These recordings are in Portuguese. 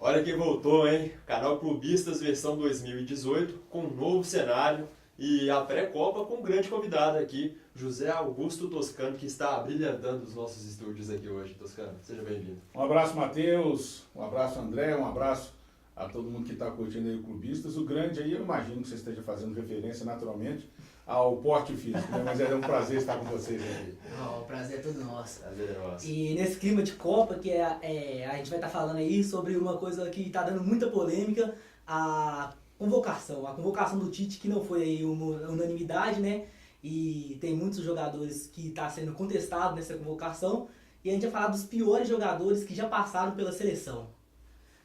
Olha quem voltou, hein? Canal Clubistas versão 2018, com um novo cenário e a pré-copa com um grande convidado aqui, José Augusto Toscano, que está brilhantando os nossos estúdios aqui hoje. Toscano, seja bem-vindo. Um abraço, Matheus, um abraço, André, um abraço a todo mundo que está curtindo aí o Clubistas. O grande aí, eu imagino que você esteja fazendo referência naturalmente ao porte físico, né? Mas é um prazer estar com vocês aqui. O prazer é todo nosso. Prazer é nosso. E nesse clima de Copa, que a gente vai estar falando aí sobre uma coisa que está dando muita polêmica, a convocação do Tite, que não foi aí uma unanimidade, né? E tem muitos jogadores que estão sendo contestados nessa convocação. E a gente vai falar dos piores jogadores que já passaram pela seleção.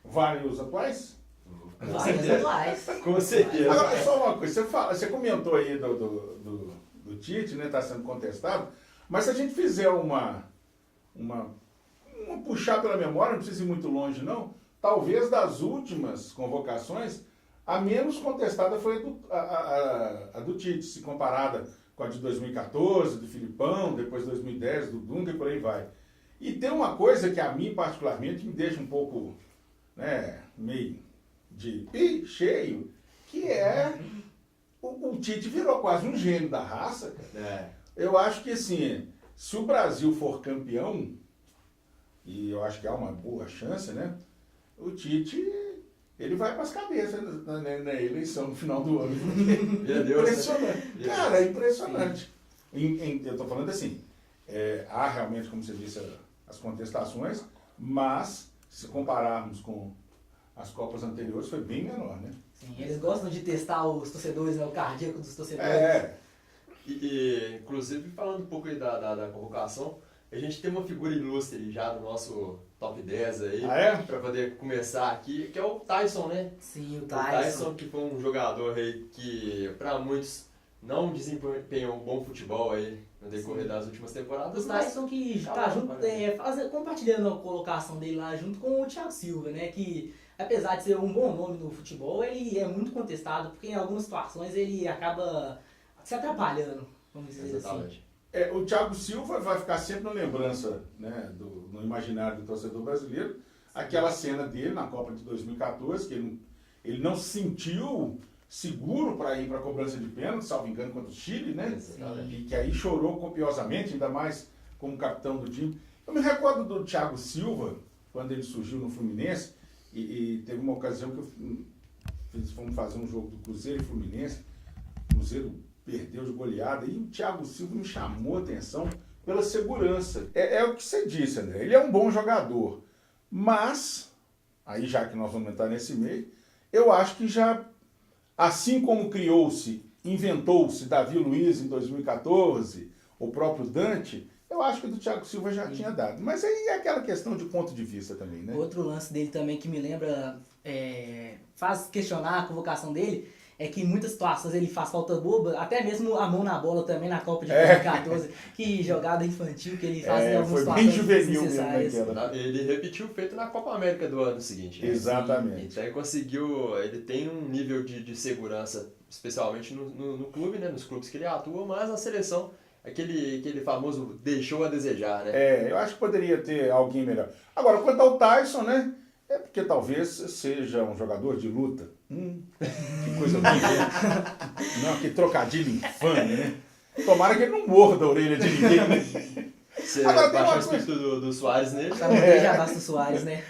Vários atuais? Vários atuais. Com certeza. Agora, só uma coisa, você comentou aí do Tite, né? Está sendo contestado, mas se a gente fizer uma puxar pela memória, não precisa ir muito longe não, talvez das últimas convocações, a menos contestada foi a do Tite, se comparada com a de 2014, do Filipão, depois 2010, do Dunga e por aí vai. E tem uma coisa que a mim particularmente me deixa um pouco, né, meio de cheio, que é o Tite virou quase um gênio da raça, cara. É. Eu acho que assim, se o Brasil for campeão, e eu acho que há uma boa chance, né? O Tite, ele vai para as cabeças na eleição no final do ano. Meu Deus, Impressionante. né? Cara, é impressionante. Eu estou falando assim, há realmente, como você disse, as contestações, mas se compararmos com as Copas anteriores, foi bem menor, né? Sim, eles gostam de testar os torcedores, né, o cardíaco dos torcedores. Inclusive, falando um pouco aí da convocação, a gente tem uma figura ilustre já no nosso top 10 aí, para poder começar aqui, que é o Tyson, né? Sim, o O Tyson. Tyson, que foi um jogador aí que, para muitos, não desempenhou um bom futebol aí no decorrer das últimas temporadas. O Tyson que tá junto, compartilhando a colocação dele lá junto com o Thiago Silva, né? Que apesar de ser um bom nome no futebol, ele é muito contestado, porque em algumas situações ele acaba se atrapalhando, vamos dizer Exatamente. assim. O Thiago Silva vai ficar sempre na lembrança, né, no imaginário do torcedor brasileiro, aquela cena dele na Copa de 2014, que ele não se sentiu seguro para ir para a cobrança de pênalti, salvo engano, contra o Chile, né? Exatamente. E que aí chorou copiosamente, ainda mais como capitão do time. Eu me recordo do Thiago Silva, quando ele surgiu no Fluminense, e teve uma ocasião que fomos fazer um jogo do Cruzeiro e Fluminense, o Cruzeiro perdeu de goleada, e o Thiago Silva me chamou a atenção pela segurança. É o que você disse, André, ele é um bom jogador, mas, aí já que nós vamos entrar nesse meio, eu acho que já, assim como inventou-se Davi Luiz em 2014, o próprio Dante, eu acho que do Thiago Silva já tinha dado. Mas aí é aquela questão de ponto de vista também, né? Outro lance dele também que me lembra, faz questionar a convocação dele, é que em muitas situações ele faz falta boba, até mesmo a mão na bola também na Copa de 2014, que jogada infantil que ele faz em algumas foi situações bem juvenil mesmo desnecessárias. naquela. Ele repetiu o feito na Copa América do ano seguinte. Né? Exatamente. Então ele tem um nível de segurança, especialmente no clube, né? Nos clubes que ele atua, mas na seleção, aquele famoso deixou a desejar, né? Eu acho que poderia ter alguém melhor. Agora, quanto ao Tyson, né? É porque talvez seja um jogador de luta. Que coisa bonita. Não, que trocadilho infame, né? Tomara que ele não morra da orelha de ninguém, né? Você Agora, tem baixou uma o espírito do Soares nele. Pra morrer já basta o Soares, né?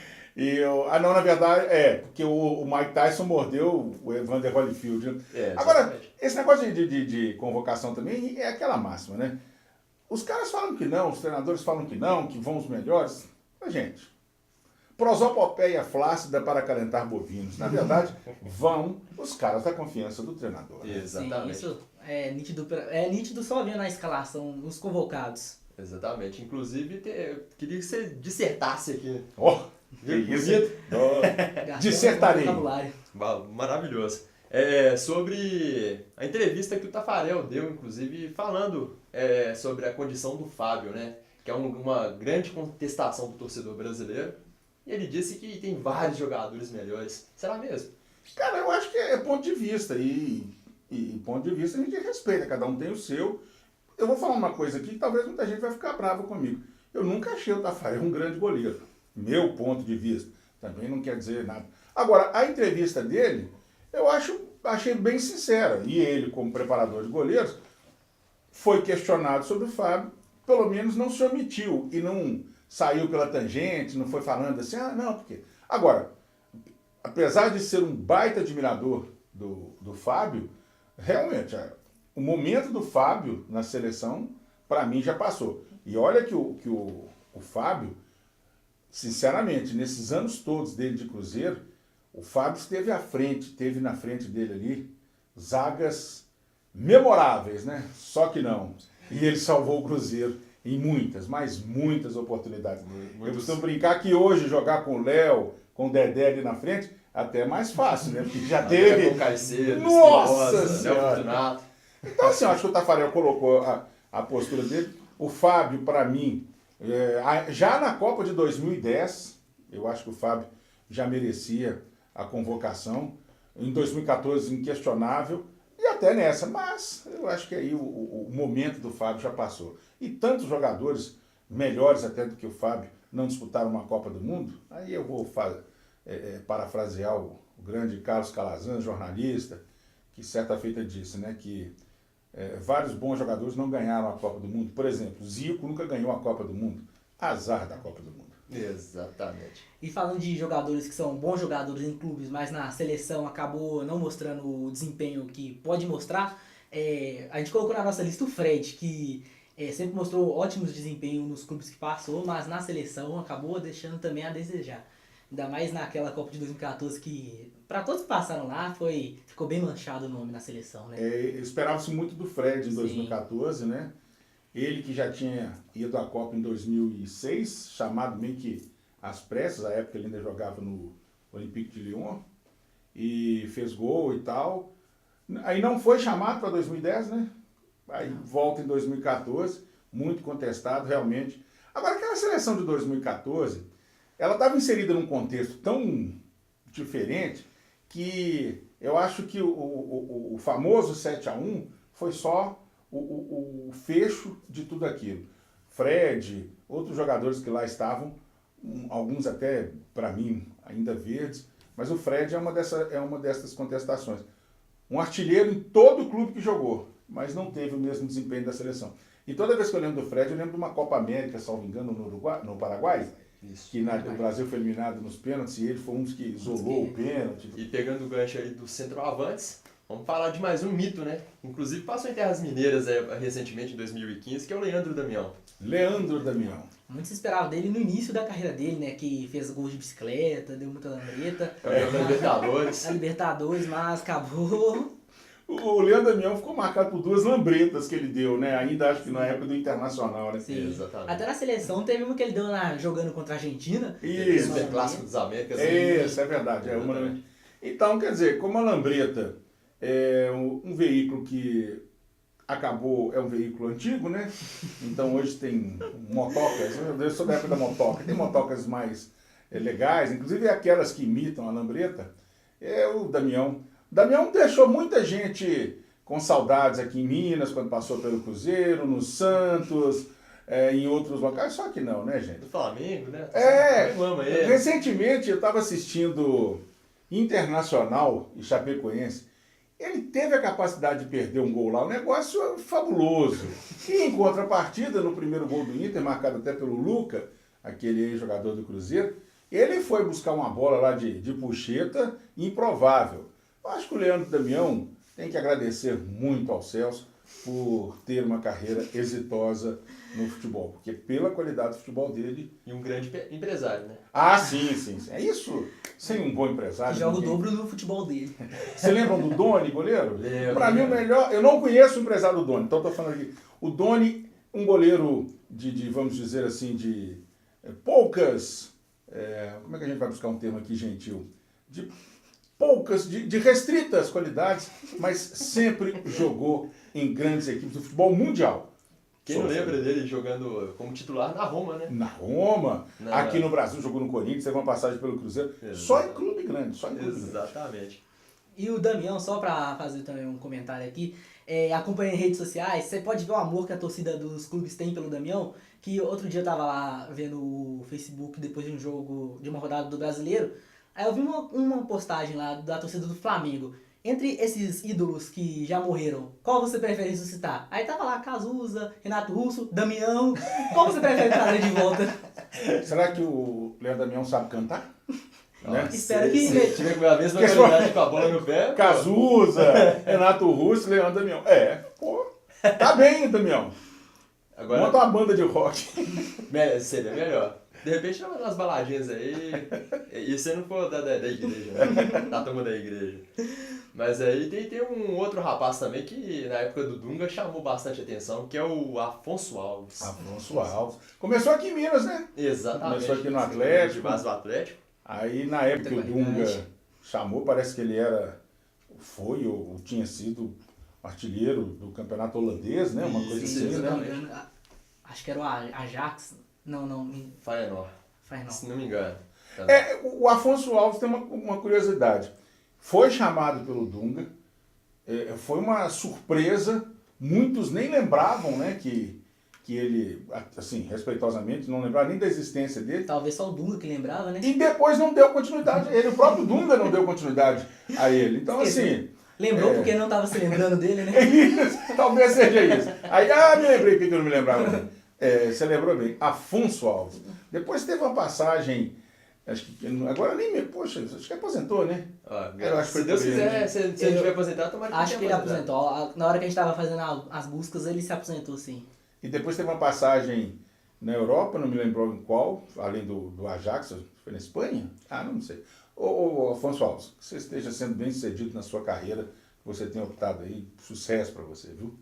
Não, na verdade, porque o Mike Tyson mordeu o Evander Holyfield. Né? Agora, Exatamente. esse negócio de convocação também é aquela máxima, né? Os caras falam que não, os treinadores falam que não, que vão os melhores. Mas, gente, prosopopeia flácida para acalentar bovinos. Na verdade, vão os caras da confiança do treinador. Né? Exatamente. Sim, isso é nítido só vendo a escalação, os convocados. Exatamente. Inclusive, queria que você dissertasse aqui. Que isso? Gastando Dissertarei. vocabulário. Maravilhoso. Sobre a entrevista que o Tafarel deu, inclusive, falando sobre a condição do Fábio, né? Que é uma grande contestação do torcedor brasileiro. E ele disse que tem vários jogadores melhores. Será mesmo? Cara, eu acho que é ponto de vista. E ponto de vista a gente respeita, cada um tem o seu. Eu vou falar uma coisa aqui que talvez muita gente vai ficar brava comigo. Eu nunca achei o Tafarel um grande goleiro. Meu ponto de vista. Também não quer dizer nada. Agora, a entrevista dele, achei bem sincera. E ele, como preparador de goleiros, foi questionado sobre o Fábio, pelo menos não se omitiu e não saiu pela tangente, não foi falando assim, não, porque... Agora, apesar de ser um baita admirador do Fábio, realmente, o momento do Fábio na seleção, para mim, já passou. E olha que o Fábio, sinceramente, nesses anos todos dele de Cruzeiro, o Fábio teve na frente dele ali zagas memoráveis, né? Só que não. E ele salvou o Cruzeiro em muitas, mas muitas oportunidades. Eu costumo brincar que hoje jogar com o Léo, com o Dedé ali na frente, até é mais fácil, né? Porque já teve... Com o Caicedo, Nossa Senhora! Fortunato. Então, assim, eu acho que o Tafarel colocou a postura dele. O Fábio, para mim, já na Copa de 2010, eu acho que o Fábio já merecia a convocação. Em 2014, inquestionável. E até nessa. Mas eu acho que aí o momento do Fábio já passou. E tantos jogadores melhores até do que o Fábio não disputaram uma Copa do Mundo. Aí eu vou parafrasear o grande Carlos Calazans, jornalista, que certa feita disse, né, que vários bons jogadores não ganharam a Copa do Mundo. Por exemplo, Zico nunca ganhou a Copa do Mundo. Azar da Copa do Mundo. Exatamente. E falando de jogadores que são bons jogadores em clubes, mas na seleção acabou não mostrando o desempenho que pode mostrar, a gente colocou na nossa lista o Fred, que sempre mostrou ótimos desempenhos nos clubes que passou, mas na seleção acabou deixando também a desejar. Ainda mais naquela Copa de 2014 que, para todos que passaram lá, ficou bem manchado o nome na seleção, né? Esperava-se muito do Fred em Sim. 2014, né? Ele que já tinha ido à Copa em 2006, chamado meio que às pressas, a época ele ainda jogava no Olympique de Lyon, e fez gol e tal. Aí não foi chamado para 2010, né? Aí volta em 2014, muito contestado realmente. Agora, aquela seleção de 2014, ela estava inserida num contexto tão diferente que eu acho que o famoso 7-1 foi só o fecho de tudo aquilo. Fred, outros jogadores que lá estavam, alguns até, para mim, ainda verdes, mas o Fred é uma dessas contestações. Um artilheiro em todo o clube que jogou, mas não teve o mesmo desempenho da seleção. E toda vez que eu lembro do Fred, eu lembro de uma Copa América, salvo engano, no Paraguai, Isso. que o Brasil foi eliminado nos pênaltis e ele foi um dos que isolou o pênalti. E pegando o gancho aí do centroavantes, vamos falar de mais um mito, né? Inclusive passou em Terras Mineiras recentemente, em 2015, que é o Leandro Damião. Leandro Damião. Muito se esperava dele no início da carreira dele, né? Que fez gols de bicicleta, deu muita lambreta. Da Libertadores. A Libertadores, mas acabou. O Leandro Damião ficou marcado por 2 lambretas que ele deu, né? Ainda acho que na época do Internacional, né? Sim. Exatamente. Até na seleção teve uma que ele deu jogando contra a Argentina. Isso. Super Clássico dos Américas. Isso, é verdade. Então, quer dizer, como a lambreta é um veículo que acabou, é um veículo antigo, né? Então hoje tem motocas, eu sou da época da motoca, tem motocas mais legais, inclusive aquelas que imitam a lambreta, é o Damião. Damião deixou muita gente com saudades aqui em Minas, quando passou pelo Cruzeiro, no Santos, em outros locais, só que não, né, gente? Do Flamengo, né? É, Eu amo ele. recentemente eu estava assistindo Internacional e Chapecoense. Ele teve a capacidade de perder um gol lá, um negócio fabuloso. E em contrapartida, no primeiro gol do Inter, marcado até pelo Luca, aquele jogador do Cruzeiro, ele foi buscar uma bola lá de puxeta improvável. Eu acho que o Leandro Damião tem que agradecer muito ao Celso por ter uma carreira exitosa no futebol, porque pela qualidade do futebol dele... E um grande empresário, né? Ah, sim. É isso, sem um bom empresário... Que joga o dobro no futebol dele. Você lembra do Doni, goleiro? Lembro. Para mim o melhor... Eu não conheço o empresário do Doni, então estou falando aqui. O Doni, um goleiro de vamos dizer assim, de poucas... como é que a gente vai buscar um termo aqui gentil? De poucas, de restritas qualidades, mas sempre jogou em grandes equipes do futebol mundial. Quem não lembra dele jogando como titular na Roma, né? Na Roma, aqui no Brasil jogou no Corinthians, teve uma passagem pelo Cruzeiro. Exatamente. Só em clube grande, só em clube grande. Exatamente. E o Damião, só pra fazer também um comentário aqui, acompanha em redes sociais, você pode ver o amor que a torcida dos clubes tem pelo Damião, que outro dia eu tava lá vendo o Facebook depois de um jogo, de uma rodada do Brasileiro, aí eu vi uma postagem lá da torcida do Flamengo. Entre esses ídolos que já morreram, qual você prefere ressuscitar? Aí tava lá Cazuza, Renato Russo, Damião. Qual você prefere trazer de volta? Será que o Leandro Damião sabe cantar? Né? Espero que... Se tiver com a mesma qualidade com a bola no pé... Cazuza, Renato Russo, Leandro Damião. Pô, tá bem, Damião. Agora, monta uma banda de rock. seria melhor. De repente, chama umas baladinhas aí. E você não for da igreja, né? Da turma da igreja. Mas aí tem um outro rapaz também que na época do Dunga chamou bastante atenção, que é o Afonso Alves. Afonso Alves. Começou aqui em Minas, né? Exatamente. Começou aqui no Atlético. De base do Atlético. Aí na época que o Dunga chamou, parece que ele foi ou tinha sido artilheiro do campeonato holandês, né? Uma coisa assim, né? Acho que era o Ajax. Não. Feyenoord. Se não me engano. O Afonso Alves tem uma curiosidade. Foi chamado pelo Dunga, foi uma surpresa, muitos nem lembravam, né, que ele, assim, respeitosamente, não lembrava nem da existência dele. Talvez só o Dunga que lembrava, né? E depois não deu continuidade, o próprio Dunga não deu continuidade a ele. Então, assim... Lembrou porque não estava se lembrando dele, né? Isso, talvez seja isso. Aí, me lembrei que eu não me lembrava. Você lembrou bem, Afonso Alves. Depois teve uma passagem... Acho que agora nem me... Poxa, acho que aposentou, né? Se Deus quiser, se ele tiver aposentado, tomara que acho que ele aposentou. Na hora que a gente estava fazendo as buscas, ele se aposentou, sim. E depois teve uma passagem na Europa, não me lembro em qual, além do Ajax, foi na Espanha? Não sei. Ô Afonso Alves, que você esteja sendo bem sucedido na sua carreira, que você tenha optado aí, sucesso para você, viu?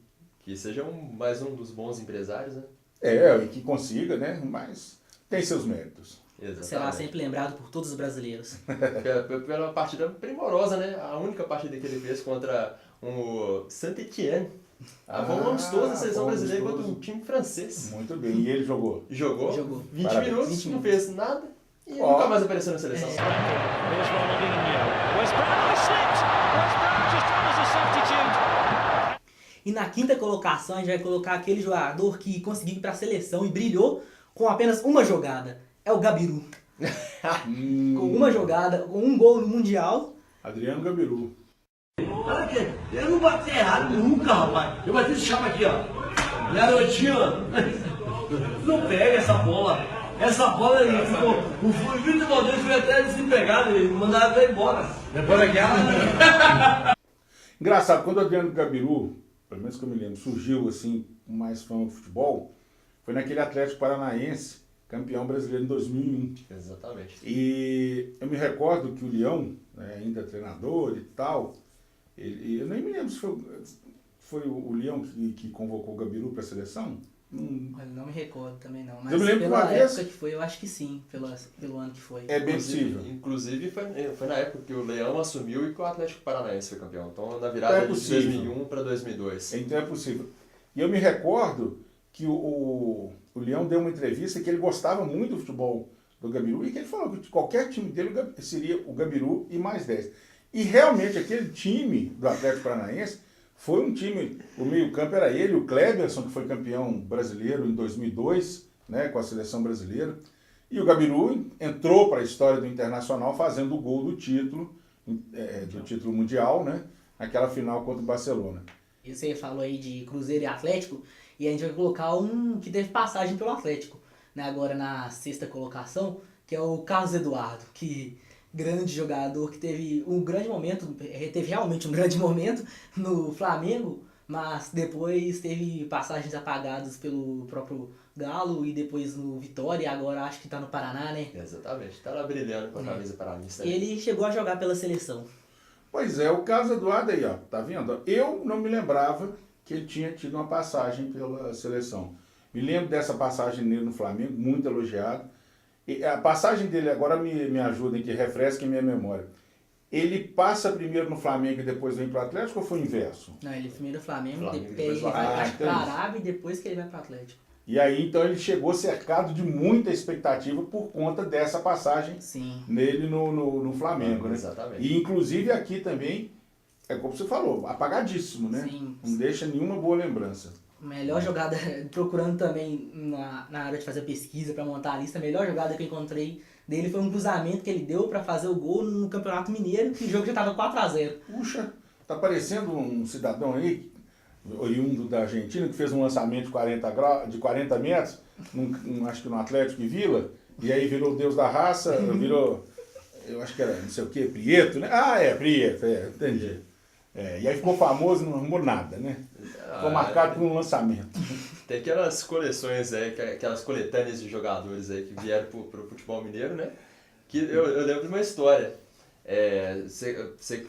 Que seja mais um dos bons empresários, né? E que consiga, né? Mas tem seus méritos. Exatamente. Será sempre lembrado por todos os brasileiros. Pela partida primorosa, né? A única partida que ele fez contra o Saint-Étienne. Vamos amistoso da seleção brasileira contra um time francês. Muito bem. E ele jogou? Jogou. 20 Parabéns. minutos, 20 não minutos. fez nada e nunca mais apareceu na seleção. Here's Ronaldinho. Wes Brown slipped. Wes Brown just on as a substitute. E na quinta colocação, a gente vai colocar aquele jogador que conseguiu ir para a seleção e brilhou com apenas uma jogada. É o Gabiru. Com uma jogada, com um gol no Mundial. Adriano Gabiru. Olha aqui, eu não bati errado nunca, rapaz. Eu bati esse chapa aqui, ó. Garotinho, não pega essa bola. Essa bola aí ficou. O Vitor Valdeiro foi até desempregado e mandaram ele embora. Depois daquela. Engraçado, quando o Adriano Gabiru, pelo menos que eu me lembro, surgiu assim, com mais fama do futebol, foi naquele Atlético Paranaense, campeão brasileiro em 2001. Exatamente. E eu me recordo que o Leão, né, ainda treinador e tal, eu nem me lembro se foi o Leão que convocou o Gabiru para a seleção. Não me recordo também não, mas eu me lembro pela uma vez época que foi, eu acho que sim, pelo ano que foi. É bem possível. Inclusive foi na época que o Leão assumiu e que o Atlético Paranaense foi campeão. Então na virada de 2001 para 2002. Então é possível. E eu me recordo que o Leão deu uma entrevista que ele gostava muito do futebol do Gabiru e que ele falou que qualquer time dele seria o Gabiru e mais 10. E realmente aquele time do Atlético Paranaense foi um time, o meio-campo era ele, o Cleberson, que foi campeão brasileiro em 2002, né, com a seleção brasileira, e o Gabiru entrou para a história do Internacional fazendo o gol do título mundial, né, naquela final contra o Barcelona. E você falou aí de Cruzeiro e Atlético, e a gente vai colocar um que teve passagem pelo Atlético, né, agora na sexta colocação, que é o Carlos Eduardo, que grande jogador, que teve um grande momento, teve realmente um grande momento no Flamengo, mas depois teve passagens apagadas pelo próprio Galo e depois no Vitória, e agora acho que tá no Paraná, né? Exatamente, tá lá brilhando com a camisa paranista. Ele chegou a jogar pela seleção. Pois é, o Carlos Eduardo aí, ó, tá vendo? Eu não me lembrava que ele tinha tido uma passagem pela seleção. Me lembro dessa passagem nele no Flamengo, muito elogiado. E a passagem dele, agora me ajudem, que refresquem minha memória. Ele passa primeiro no Flamengo e depois vem para o Atlético ou foi o inverso? Não, ele primeiro Flamengo, depois ele vai vai então para a isso. Arábia e depois que ele vai para o Atlético. E aí, então, ele chegou cercado de muita expectativa por conta dessa passagem Sim. nele no Flamengo, né? Exatamente. E, inclusive, aqui também, é como você falou, apagadíssimo, né? Sim. Não deixa nenhuma boa lembrança. Melhor jogada, procurando também na hora de fazer a pesquisa para montar a lista, a melhor jogada que eu encontrei dele foi um cruzamento que ele deu para fazer o gol no Campeonato Mineiro, que o jogo já tava 4-0. Puxa, tá parecendo um cidadão aí, oriundo da Argentina, que fez um lançamento de 40 metros, acho que no Atlético de Vila, e aí virou o Deus da raça, virou, eu acho que era não sei o que, Prieto, né? Ah, Prieto, entendi. E aí ficou famoso e não arrumou nada, né? Ficou marcado por um lançamento. Tem aquelas coleções aí, aquelas coletâneas de jogadores aí que vieram pro futebol mineiro, né? Que eu lembro de uma história. Você que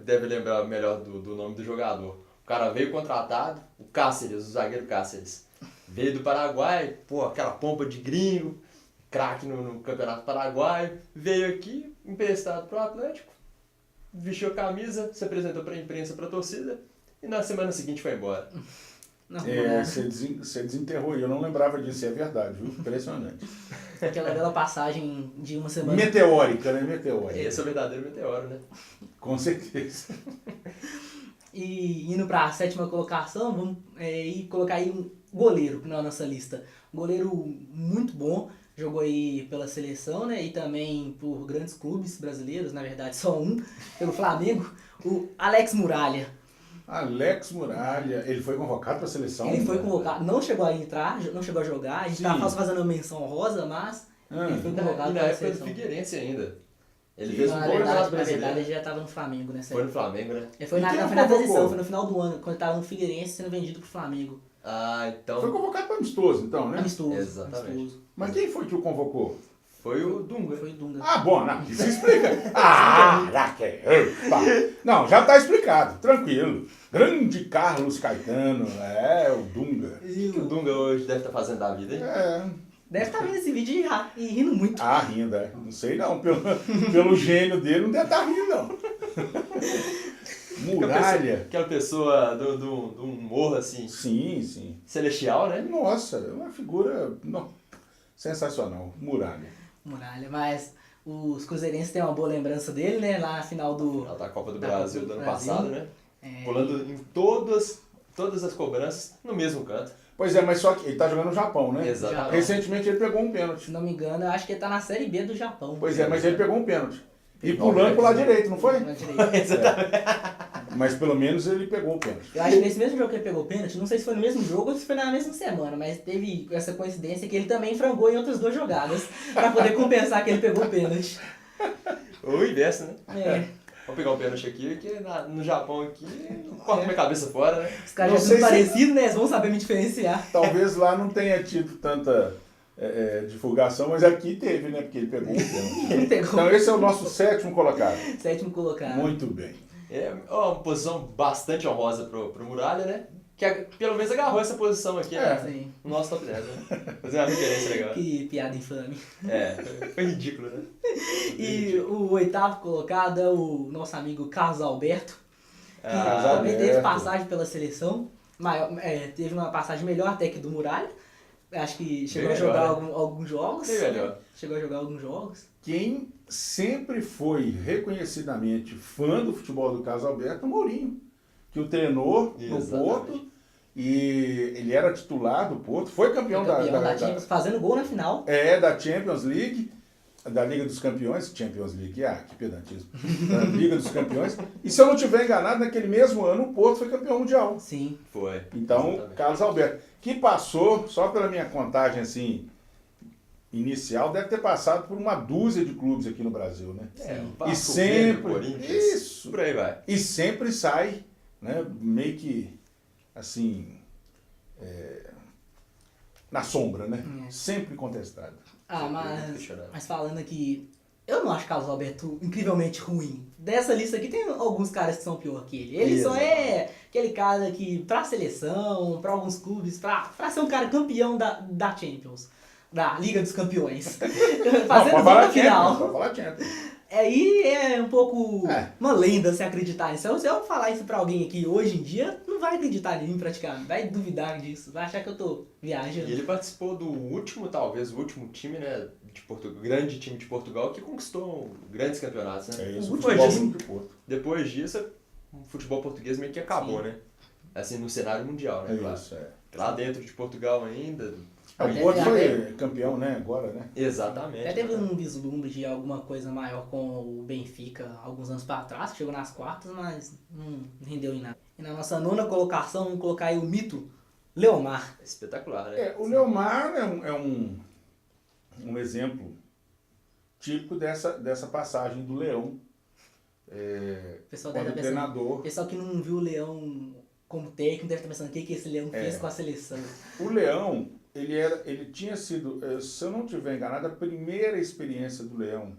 deve lembrar melhor do nome do jogador. O cara veio contratado, o Cáceres, o zagueiro Cáceres. Veio do Paraguai, aquela pompa de gringo, craque no Campeonato Paraguaio. Veio aqui, emprestado pro Atlético, vestiu a camisa, se apresentou pra imprensa, pra torcida, e na semana seguinte foi embora. Você desenterrou, eu não lembrava disso, é verdade, viu? Impressionante. Aquela bela passagem de uma semana. Meteórica, né? Meteórica. Esse é o verdadeiro meteoro, né? Com certeza. E indo para a 7ª colocação, vamos colocar aí um goleiro na nossa lista. Um goleiro muito bom, jogou aí pela seleção, né? E também por grandes clubes brasileiros, na verdade só um, pelo Flamengo, o Alex Muralha. Alex Muralha, ele foi convocado para a seleção? Ele foi convocado, não chegou a entrar, não chegou a jogar, a gente estava fazendo uma menção honrosa, mas ele foi convocado E na pela época do seleção. Figueirense ainda. Ele fez um Na gol verdade, brasileiro. ele já estava no Flamengo nessa Foi no época. Flamengo, né? Ele foi E na quem transição, convocou? foi no final do ano, quando ele estava no Figueirense sendo vendido pro Flamengo. Ah, então... Foi convocado para amistoso, então, né? Amistoso. Exatamente. Amistoso. Mas quem foi que o convocou? Foi o Dunga. Foi o Dunga. Ah, bom, não, isso explica. Não, já está explicado, tranquilo. Grande Carlos Caetano, o Dunga. O que o Dunga hoje deve estar fazendo da vida, hein? Deve estar vendo esse vídeo e rindo muito. Rindo, não sei não, pelo gênio dele não deve estar rindo, não. Muralha. Aquela pessoa do humor, assim, Sim. celestial, né? Nossa, é uma figura sensacional, Muralha. Mas os cruzeirenses têm uma boa lembrança dele, né? Lá na final Da Copa do da Brasil Copa do do ano Brasil. passado, né? Pulando em todas as cobranças no mesmo canto. Pois é, mas só que ele tá jogando no Japão, né? Exatamente. Recentemente ele pegou um pênalti. Se não me engano, eu acho que ele tá na Série B do Japão. Pois é, mas ele pegou um pênalti. E pulando pro lado direito, não foi? Na direita. Mas pelo menos ele pegou o pênalti. Eu acho que nesse mesmo jogo que ele pegou o pênalti, não sei se foi no mesmo jogo ou se foi na mesma semana, mas teve essa coincidência que ele também frangou em outras 2 jogadas pra poder compensar que ele pegou o pênalti. Ou o inverso, né? É. Vou pegar um pênalti aqui, que no Japão aqui, corta minha cabeça fora, né? Os caras Não já sei são se- parecidos, né? Eles vão saber me diferenciar. Talvez lá não tenha tido tanta divulgação, mas aqui teve, né? Porque ele pegou um pênalti. Ele pegou Então esse é o nosso 7º colocado. o 7º colocado. Muito bem. É uma posição bastante honrosa pro Muralha, né? Que pelo menos agarrou essa posição aqui, né? Sim. No nosso top 10, né? Fazer uma referência legal. Que piada infame. Foi ridículo, né? E o 8º colocado é o nosso amigo Carlos Alberto, que Ah, também Alberto. teve passagem pela seleção. Teve uma passagem melhor até que do Muralha. Acho que chegou Bem a jogar melhor, né? alguns jogos. Bem melhor. Chegou a jogar alguns jogos. Quem sempre foi reconhecidamente fã do futebol do Carlos Alberto é o Mourinho, que o treinou no Exatamente. Porto, e ele era titular do Porto, foi campeão, da Champions, fazendo gol na final. da Champions League, da Liga dos Campeões, Champions League, que pedantismo, da Liga dos Campeões, e se eu não estiver enganado, naquele mesmo ano o Porto foi campeão mundial. Sim. Foi. Então, Exatamente. Carlos Alberto, que passou, só pela minha contagem assim, inicial, deve ter passado por uma dúzia de clubes aqui no Brasil, né? Vasco, E sempre, Grêmio, Corinthians, isso, por aí vai. e sempre sai, né, meio que, assim, na sombra, né? Sempre contestado. Mas falando aqui, eu não acho Carlos Alberto incrivelmente ruim. Dessa lista aqui tem alguns caras que são pior que ele. Ele só é aquele cara que, pra seleção, pra alguns clubes, pra ser um cara campeão da Champions, da Liga dos Campeões, fazendo gol na final. Pode falar Champions. Aí é um pouco uma lenda se acreditar nisso. Se eu falar isso pra alguém aqui hoje em dia, não vai acreditar em mim praticamente, vai duvidar disso, vai achar que eu tô viajando. E ele participou do último, talvez, o último time, né, grande time de Portugal que conquistou grandes campeonatos, né? É isso, o Depois futebol disso, do Porto. depois disso, o futebol português meio que acabou, né? Assim, no cenário mundial, né? É claro. isso, lá dentro de Portugal ainda. O Porto foi campeão, né? Agora, né? Exatamente. Até teve um vislumbre de alguma coisa maior com o Benfica alguns anos para trás, que chegou nas quartas, mas não rendeu em nada. E na nossa nona colocação, vamos colocar aí o mito Leomar. Espetacular, né? O Leomar é um exemplo típico dessa passagem do Leão Pessoal como deve treinador. pessoal que não viu o Leão como técnico deve estar pensando o que esse Leão fez com a seleção. O Leão, ele tinha sido, se eu não estiver enganado, a primeira experiência do Leão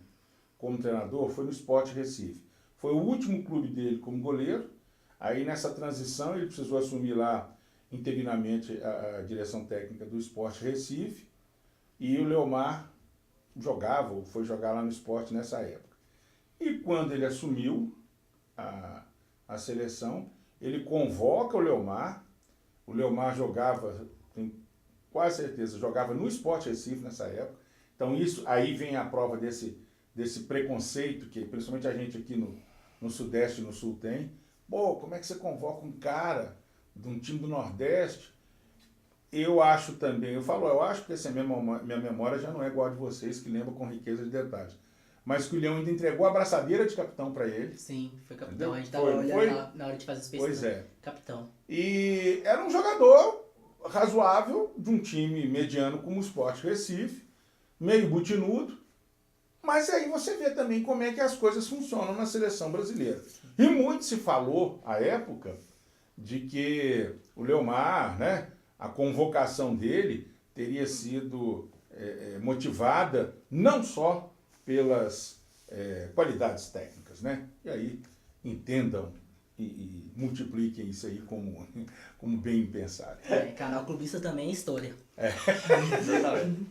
como treinador foi no Sport Recife. Foi o último clube dele como goleiro. Aí nessa transição ele precisou assumir lá interinamente a direção técnica do Sport Recife. E o Leomar foi jogar lá no Sport nessa época. E quando ele assumiu a seleção, ele convoca o Leomar jogava, tenho quase certeza, jogava no Sport Recife nessa época. Então isso, aí vem a prova desse preconceito que principalmente a gente aqui no Sudeste e no Sul tem. Pô, como é que você convoca um cara de um time do Nordeste? Eu acho também, eu acho que essa minha memória já não é igual a de vocês, que lembram com riqueza de detalhes. Mas que o Leão ainda entregou a abraçadeira de capitão para ele. Sim, foi capitão. Entendeu? A gente estava olhando na hora de fazer as pesquisas. Pois é. Capitão. E era um jogador razoável de um time mediano como o Sport Recife, meio butinudo. Mas aí você vê também como é que as coisas funcionam na seleção brasileira. E muito se falou, à época, de que o Leomar, né, a convocação dele teria sido motivada não só pelas qualidades técnicas, né? E aí entendam e multipliquem isso aí como bem pensado. Canal Clubista também é história. Exatamente.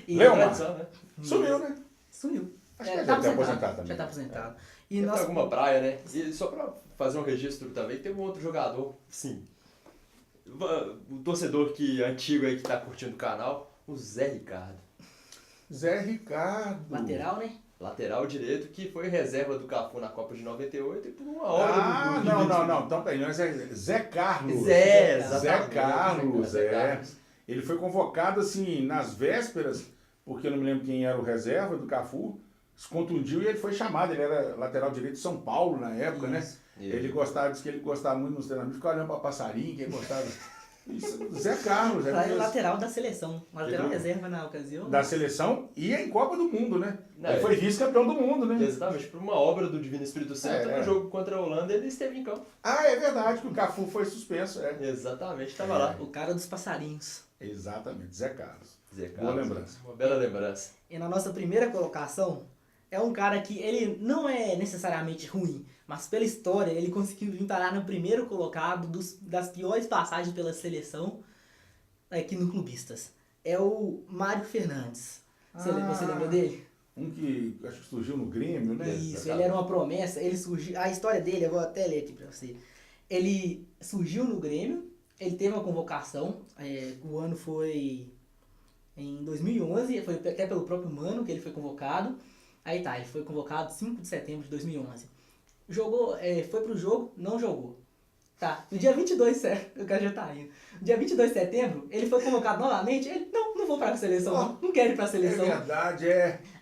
E Leomar. Tradição, né? Sumiu, né? Sumiu. Acho que ele já tá aposentado também. Já está aposentado. E Tem nós... alguma praia, né? E só pra fazer um registro também, tem um outro jogador, sim. O torcedor antigo aí que tá curtindo o canal, o Zé Ricardo. Zé Ricardo. Lateral, né? Lateral direito, que foi reserva do Cafu na Copa de 98 e por uma hora Não. Então, peraí, não é Zé Carlos. Zé Carlos, Zé Carlos. Ele foi convocado, assim, nas vésperas, porque eu não me lembro quem era o reserva do Cafu, se contundiu e ele foi chamado. Ele era lateral direito de São Paulo na época, né? Ele disse que ele gostava muito nos treinamentos, ficava olhando para passarinho, que ele gostava... Isso, Zé Carlos. Era lateral da seleção. Lateral reserva na ocasião. Da seleção e em Copa do Mundo, né? Não, ele foi vice-campeão do mundo, né? Exatamente, por uma obra do Divino Espírito Santo, no jogo contra a Holanda ele esteve em campo. Ah, é verdade que o Cafu foi suspenso, Exatamente, estava lá. O cara dos passarinhos. Exatamente, Zé Carlos. Zé Carlos. Boa lembrança. Uma bela lembrança. E na nossa primeira colocação, é um cara que ele não é necessariamente ruim, mas pela história ele conseguiu vir parar no primeiro colocado das piores passagens pela seleção aqui no Clubistas. É o Mário Fernandes. Você lembra dele? Um que acho que surgiu no Grêmio, né? Isso, ele era uma promessa. Ele surgiu. A história dele, eu vou até ler aqui pra você. Ele surgiu no Grêmio, ele teve uma convocação, o ano foi em 2011, foi até pelo próprio Mano que ele foi convocado. Aí tá, ele foi convocado 5 de setembro de 2011. Jogou, foi pro jogo, não jogou. Tá, no dia 22, o cara já tá indo. No dia 22 de setembro, ele foi convocado novamente. Ele, não vou pra seleção, não quero ir pra seleção. É verdade,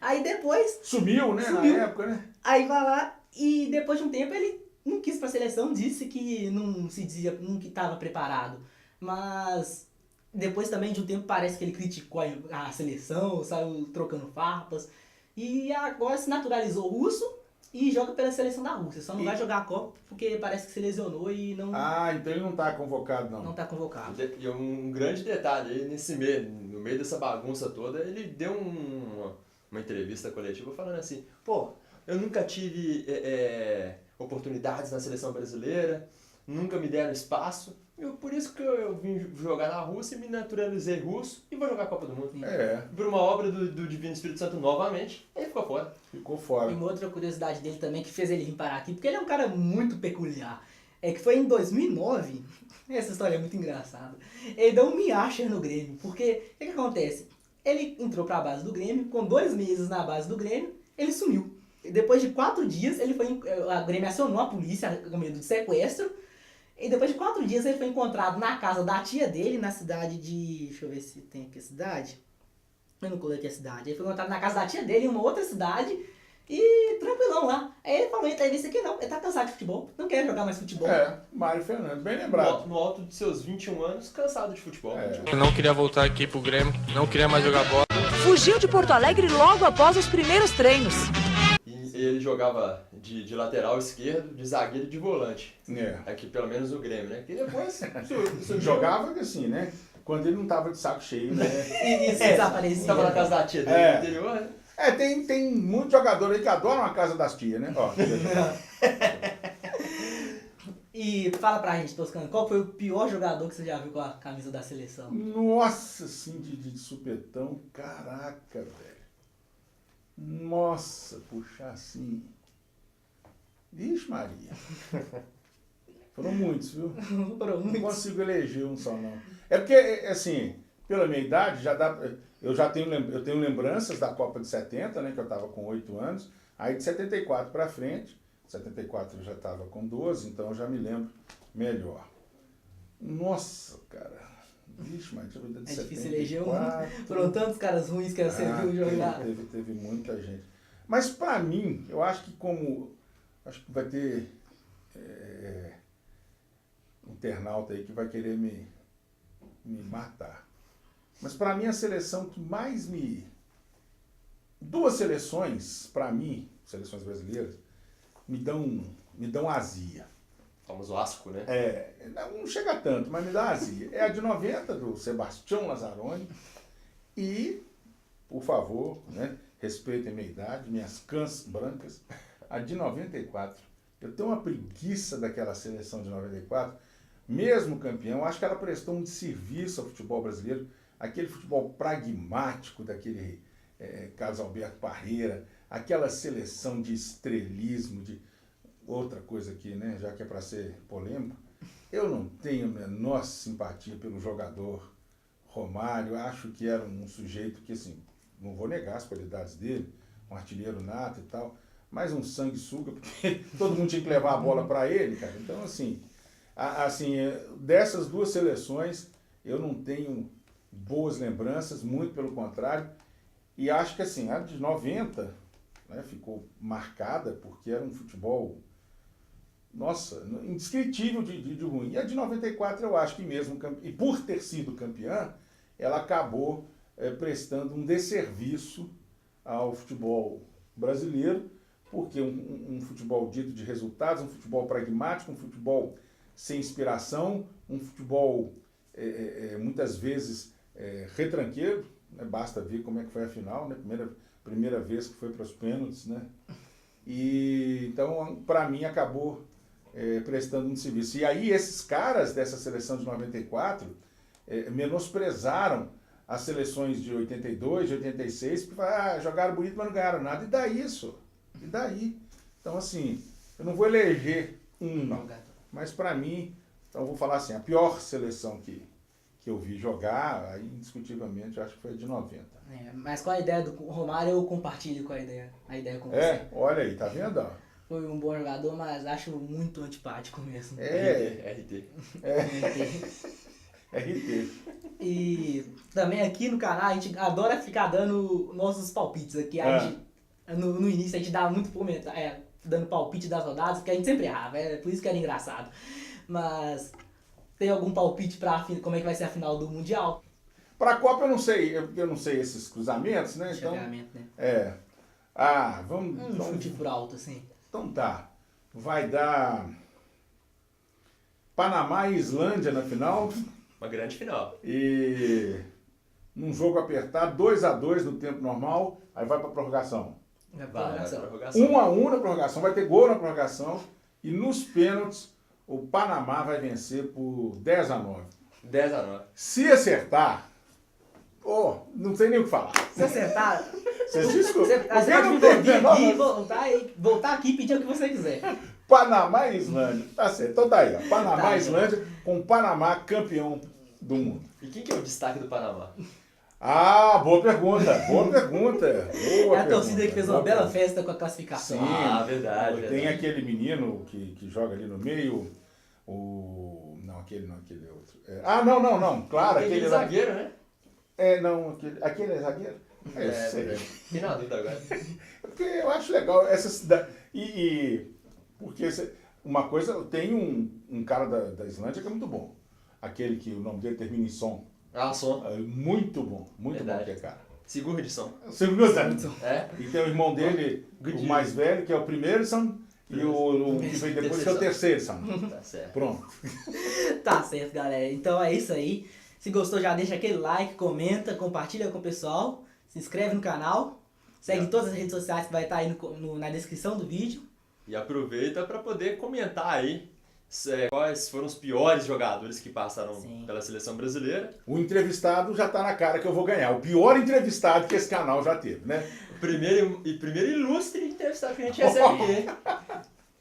Aí depois... Sumiu, né, na época, né? Aí vai lá e depois de um tempo ele não quis ir pra seleção, disse que não que estava preparado. Mas depois também de um tempo parece que ele criticou a seleção, saiu trocando farpas. E agora se naturalizou russo e joga pela seleção da Rússia. Só não vai jogar a Copa porque parece que se lesionou e não... Ah, então ele não tá convocado, não. Não tá convocado. E um grande detalhe aí, no meio dessa bagunça toda, ele deu uma entrevista coletiva falando assim, pô, eu nunca tive oportunidades na seleção brasileira, nunca me deram espaço, por isso que eu vim jogar na Rússia e me naturalizei russo e vou jogar a Copa do Mundo. Por uma obra do Divino Espírito Santo novamente, aí ficou fora. Ficou fora. E uma outra curiosidade dele também que fez ele vir parar aqui, porque ele é um cara muito peculiar, é que foi em 2009, essa história é muito engraçada, ele deu um miacher no Grêmio, porque o que acontece? Ele entrou pra base do Grêmio, com 2 meses na base do Grêmio, ele sumiu. Depois de 4 dias, a Grêmio acionou a polícia com medo de sequestro. E depois de 4 dias ele foi encontrado na casa da tia dele, na cidade de... Deixa eu ver se tem aqui a cidade. Eu não coloquei a cidade. Ele foi encontrado na casa da tia dele, em uma outra cidade, e tranquilão lá. Aí ele falou em entrevista que não, ele tá cansado de futebol, não quer jogar mais futebol. Mário Fernandes, bem lembrado. No alto de seus 21 anos, cansado de futebol. Eu não queria voltar aqui pro Grêmio, não queria mais jogar bola. Fugiu de Porto Alegre logo após os primeiros treinos. E ele jogava de lateral esquerdo, de zagueiro e de volante. É. Aqui, pelo menos no Grêmio, né? Que depois Jogava assim, né? Quando ele não tava de saco cheio, né? Isso, desaparecia. Tava na casa da tia dele no interior, né? Tem muito jogador aí que adoram a casa das tias, né? Ó, E fala pra gente, Toscano, qual foi o pior jogador que você já viu com a camisa da seleção? Nossa, assim, de supetão, caraca, velho. Nossa, puxar assim. Vixe, Maria. Foram muitos, viu? Foram Não muitos. consigo eleger um só, não. É porque, assim, pela minha idade, já dá. Eu tenho lembranças da Copa de 70, né? Que eu estava com 8 anos. Aí de 74 para frente, 74 eu já estava com 12, então eu já me lembro melhor. Nossa, cara. Vixe, mas deixa eu ver de É 74. difícil eleger um. Foram tantos caras ruins que você viu jogar. Teve muita gente. Mas pra mim, eu acho que acho que vai ter internauta aí que vai querer me matar. Mas pra mim a seleção que mais duas seleções, pra mim, seleções brasileiras, me dão azia. Famoso Asco, né? Não chega tanto, mas me dá azia. É a de 90, do Sebastião Lazzaroni. E, por favor, né, respeitem a minha idade, minhas cãs brancas. A de 94. Eu tenho uma preguiça daquela seleção de 94. Mesmo campeão, acho que ela prestou um serviço ao futebol brasileiro. Aquele futebol pragmático daquele Carlos Alberto Parreira. Aquela seleção de estrelismo, de... Outra coisa aqui, né, já que é para ser polêmico, eu não tenho a menor simpatia pelo jogador Romário. Acho que era um sujeito que, assim, não vou negar as qualidades dele, um artilheiro nato e tal, mas um sanguessuga, porque todo mundo tinha que levar a bola para ele, cara. Então, assim, dessas duas seleções, eu não tenho boas lembranças, muito pelo contrário, e acho que, assim, a de 90, né, ficou marcada porque era um futebol... Nossa, indescritível de ruim. E a de 94 eu acho que mesmo, e por ter sido campeã, ela acabou prestando um desserviço ao futebol brasileiro, porque um futebol dito de resultados, um futebol pragmático, um futebol sem inspiração, um futebol muitas vezes retranqueiro, né? Basta ver como é que foi a final, né? Primeira vez que foi para os pênaltis, né? E então, para mim, acabou prestando um serviço. E aí esses caras dessa seleção de 94 menosprezaram as seleções de 82, de 86, porque jogaram bonito, mas não ganharam nada. E daí isso? E daí? Então, assim, eu não vou eleger não. Mas para mim, então eu vou falar assim, a pior seleção que eu vi jogar, aí, indiscutivelmente, eu acho que foi a de 90. Mas com a ideia do Romário, eu compartilho com a ideia com você. Olha aí, tá vendo? Foi um bom jogador, mas acho muito antipático mesmo. RT. RT. E também aqui no canal a gente adora ficar dando nossos palpites aqui. No início a gente dá muito dando palpite das rodadas, porque a gente sempre errava, por isso que era engraçado. Mas tem algum palpite pra como é que vai ser a final do Mundial? Pra Copa eu não sei, eu não sei esses cruzamentos, né? Então, né? Vamos... Um chute por alto, assim. Então tá. Vai dar Panamá e Islândia na final. Uma grande final. E num jogo apertado, 2-2 no tempo normal, aí vai pra prorrogação. Vai prorrogação. 1-1 na prorrogação, vai ter gol na prorrogação. E nos pênaltis, o Panamá vai vencer por 10-9. 10-9. Se acertar, não tem nem o que falar. Se acertar... Você pode vir aqui, voltar aqui e pedir o que você quiser. Panamá e Islândia. Tá certo. Então tá aí, ó. Panamá e Islândia, com o Panamá campeão do mundo. E quem que é o destaque do Panamá? Boa pergunta. É a torcida que fez uma bela festa com a classificação. Sim, verdade. Tem aquele menino que joga ali no meio, Não, aquele outro. Não, claro, Aquele aquele lá. zagueiro, né? Não, aquele é zagueiro? Sei. Fiquei na dúvida agora. Porque eu acho legal essa cidade. Porque uma coisa, tem um cara da Islândia que é muito bom. Aquele que o nome dele termina em som. Som. Muito bom Verdade. aquele cara. Sigurdsson. É? E tem o irmão dele, o mais velho, que é o primeiro Sam, e o que vem depois, que é o terceiro Sam. Tá certo. Pronto. Tá certo, galera. Então é isso aí. Se gostou, já deixa aquele like, comenta, compartilha com o pessoal, se inscreve no canal, segue em todas as redes sociais que vai estar aí na descrição do vídeo. E aproveita para poder comentar aí quais foram os piores jogadores que passaram pela seleção brasileira. O entrevistado já tá na cara que eu vou ganhar. O pior entrevistado que esse canal já teve, né? O primeiro ilustre entrevistado que a gente recebe aqui, hein?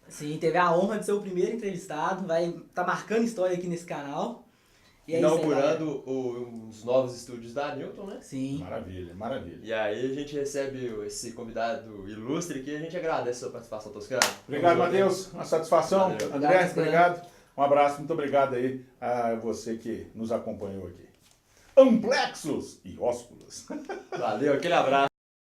Sim, teve a honra de ser o primeiro entrevistado, vai estar marcando história aqui nesse canal. E é inaugurando os novos estúdios da Newton, né? Sim. Maravilha, maravilha. E aí a gente recebe esse convidado ilustre que a gente agradece a sua participação, Toscano. Obrigado, Matheus. Uma satisfação. Valeu. André, obrigado. Um abraço, muito obrigado aí a você que nos acompanhou aqui. Amplexos e ósculos. Valeu, aquele abraço.